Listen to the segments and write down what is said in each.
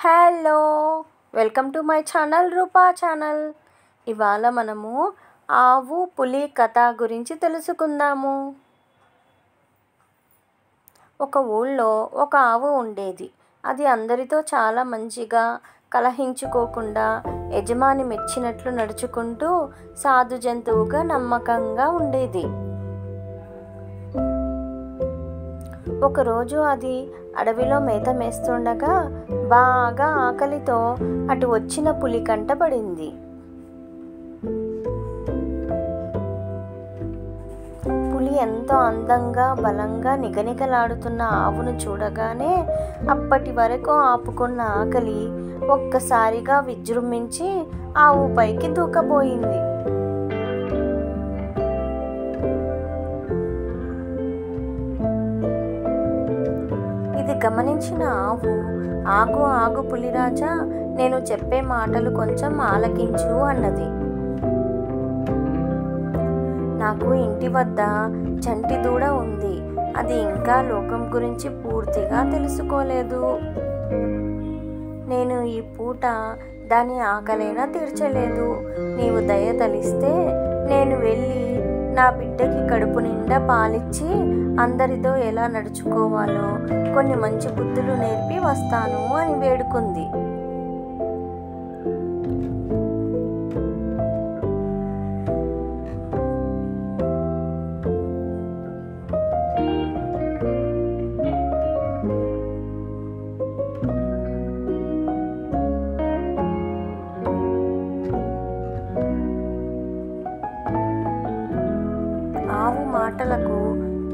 Hello, welcome to my channel Roopa channel. ఇవాళ మనము ఆవు పులి కథ గురించి తెలుసుకుందాము. ఒక ఊళ్ళో ఒక ఆవు ఉండేది. అది అందరితో చాలా మంచిగా, కలహించుకోకుండా, యజమాని మెచ్చినట్లు నడుచుకుంటూ సాధు జంతువుగా నమ్మకంగా ఉండేది. ఒకరోజు అది అడవిలో మేత మేస్తుండగా బాగా ఆకలితో అటు వచ్చిన పులి కంటపడింది. పులి ఎంతో అందంగా, బలంగా నిగనిగలాడుతున్న ఆవును చూడగానే అప్పటి వరకు ఆపుకున్న ఆకలి ఒక్కసారిగా విజృంభించి ఆవు పైకి దూకబోయింది. ఇది గమనించిన ఆవు, ఆగు ఆగు పులిరాజా, నేను చెప్పే మాటలు కొంచెం ఆలకించు అన్నది. నాకు ఇంటి వద్ద చంటి దూడ ఉంది. అది ఇంకా లోకం గురించి పూర్తిగా తెలుసుకోలేదు. నేను ఈ పూట దాని ఆకలైనా తీర్చలేదు. నీవు దయ తలిస్తే నేను వెళ్ళి నా బిడ్డకి కడుపు నిండా పాలిచ్చి అందరితో ఎలా నడుచుకోవాలో కొన్ని మంచి బుద్ధులు నేర్పి వస్తాను అని వేడుకుంది. ఆవు మాటలకు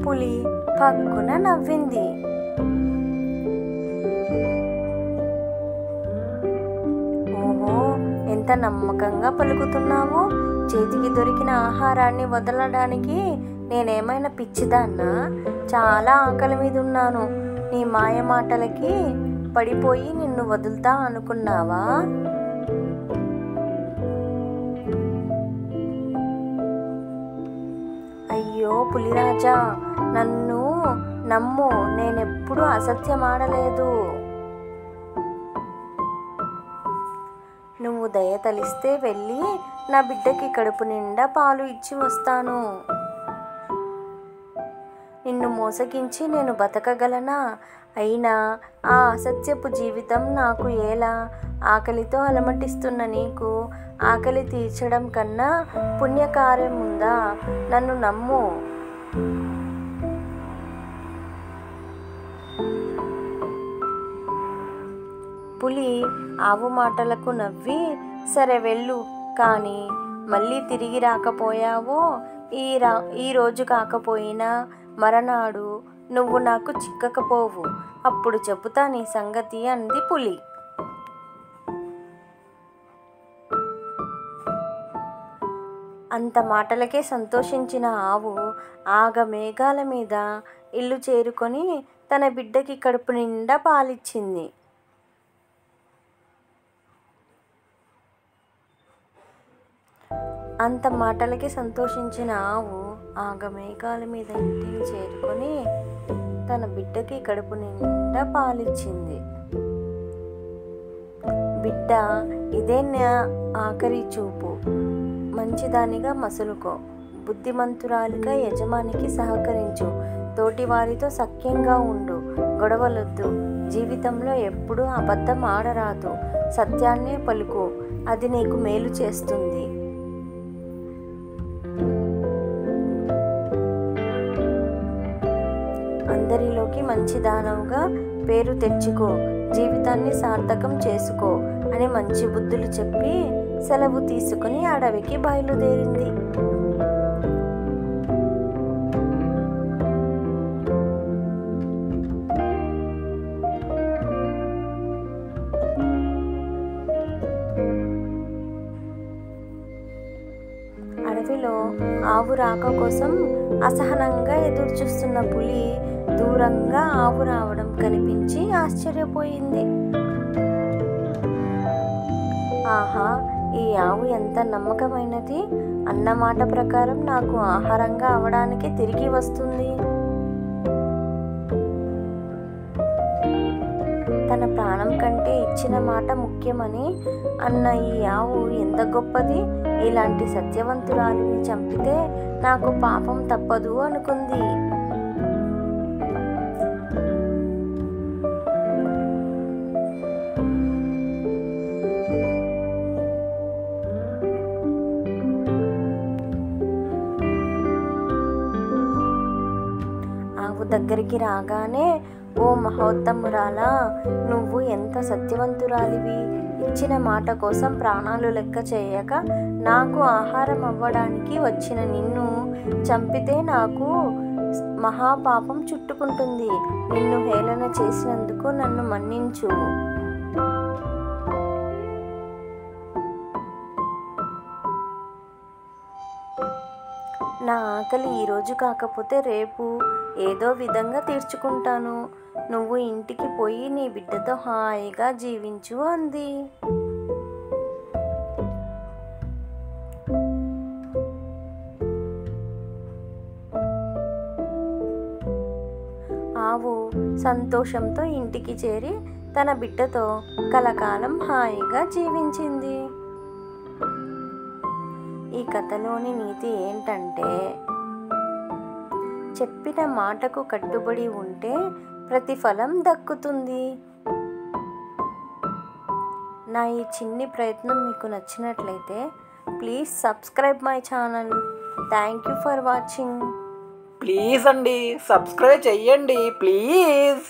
పులి పక్కున నవ్వింది. ఓహో, ఎంత నమ్మకంగా పలుకుతున్నావో! చేతికి దొరికిన ఆహారాన్ని వదలడానికి నేనేమైనా పిచ్చిదాన్నా? చాలా ఆకలి మీద ఉన్నాను. నీ మాయ మాటలకి పడిపోయి నిన్ను వదులుతా అనుకున్నావా? అయ్యో పులిరాజా, నన్ను నమ్ము, నేనెప్పుడు అసత్యమాడలేదు. నువ్వు దయ తలిస్తే వెళ్ళి నా బిడ్డకి కడుపు నిండా పాలు ఇచ్చి వస్తాను. నిన్ను మోసగించి నేను బతకగలనా? అయినా ఆ అసత్యపు జీవితం నాకు ఎలా? ఆకలితో అలమటిస్తున్న నీకు ఆకలి తీర్చడం కన్నా పుణ్యకార్యం ఉందా? నన్ను నమ్ము. పులి ఆవు మాటలకు నవ్వి, సరే వెళ్ళు, కానీ మళ్ళీ తిరిగి రాకపోయావో ఈ రోజు కాకపోయినా మరనాడు నువ్వు నాకు చిక్కకపోవు. అప్పుడు చెబుతా నీ సంగతి అంది పులి. అంత మాటలకే సంతోషించిన ఆవు ఆగమేఘాల మీద ఇల్లు చేరుకొని తన బిడ్డకి కడుపు నిండా పాలిచ్చింది. అంత మాటలకి సంతోషించిన ఆవు ఆగమేఘాల మీద ఇంటిని చేరుకొని తన బిడ్డకి కడుపు నిండా పాలిచ్చింది. బిడ్డ, ఇదే నా ఆఖరి చూపు. మంచిదానిగా మసులుకో, బుద్ధిమంతురాలిగా యజమానికి సహకరించు, తోటివారితో సఖ్యంగా ఉండు, గొడవలొద్దు, జీవితంలో ఎప్పుడూ అబద్ధం ఆడరాదు, సత్యాన్నే పలుకు, అది నీకు మేలు చేస్తుంది. అందరిలోకి మంచి దానవుగా పేరు తెచ్చుకో, జీవితాన్ని సార్థకం చేసుకో అని మంచి బుద్ధులు చెప్పి సెలవు తీసుకుని అడవికి బయలుదేరింది. అడవిలో ఆవు రాక కోసం అసహనంగా ఎదురుచూస్తున్న పులి దూరంగా ఆవు రావడం కనిపించి ఆశ్చర్యపోయింది. ఆహా, ఈ ఆవు ఎంత నమ్మకమైనది! అన్నమాట ప్రకారం నాకు ఆహారంగా అవడానికి తిరిగి వస్తుంది. తన తన ప్రాణం కంటే ఇచ్చిన మాట ముఖ్యమని అన్న ఈ ఆవు ఎంత గొప్పది. ఇలాంటి సత్యవంతురాలిని చంపితే నాకు పాపం తప్పదు అనుకుంది. ఆవు దగ్గరికి రాగానే, ఓ మహోత్తమురాలా, నువ్వు ఎంత సత్యవంతురాలివి. ఇచ్చిన మాట కోసం ప్రాణాలు లెక్క చేయక నాకు ఆహారం అవ్వడానికి వచ్చిన నిన్ను చంపితే నాకు మహాపాపం చుట్టుకుంటుంది. నిన్ను హేళన చేసినందుకు నన్ను మన్నించు. నా ఆకలి ఈరోజు కాకపోతే రేపు ఏదో విధంగా తీర్చుకుంటాను. నువ్వు ఇంటికి పోయి నీ బిడ్డతో హాయిగా జీవించు అంది. ఆవు సంతోషంతో ఇంటికి చేరి తన బిడ్డతో కలకాలం హాయిగా జీవించింది. ఈ కథలోని నీతి ఏంటంటే, చెప్పిన మాటకు కట్టుబడి ఉంటే ప్రతిఫలం దక్కుతుంది. నా ఈ చిన్ని ప్రయత్నం మీకు నచ్చినట్లయితే please subscribe my channel. Thank you for watching. Please అండి, సబ్స్క్రైబ్ చెయ్యండి ప్లీజ్.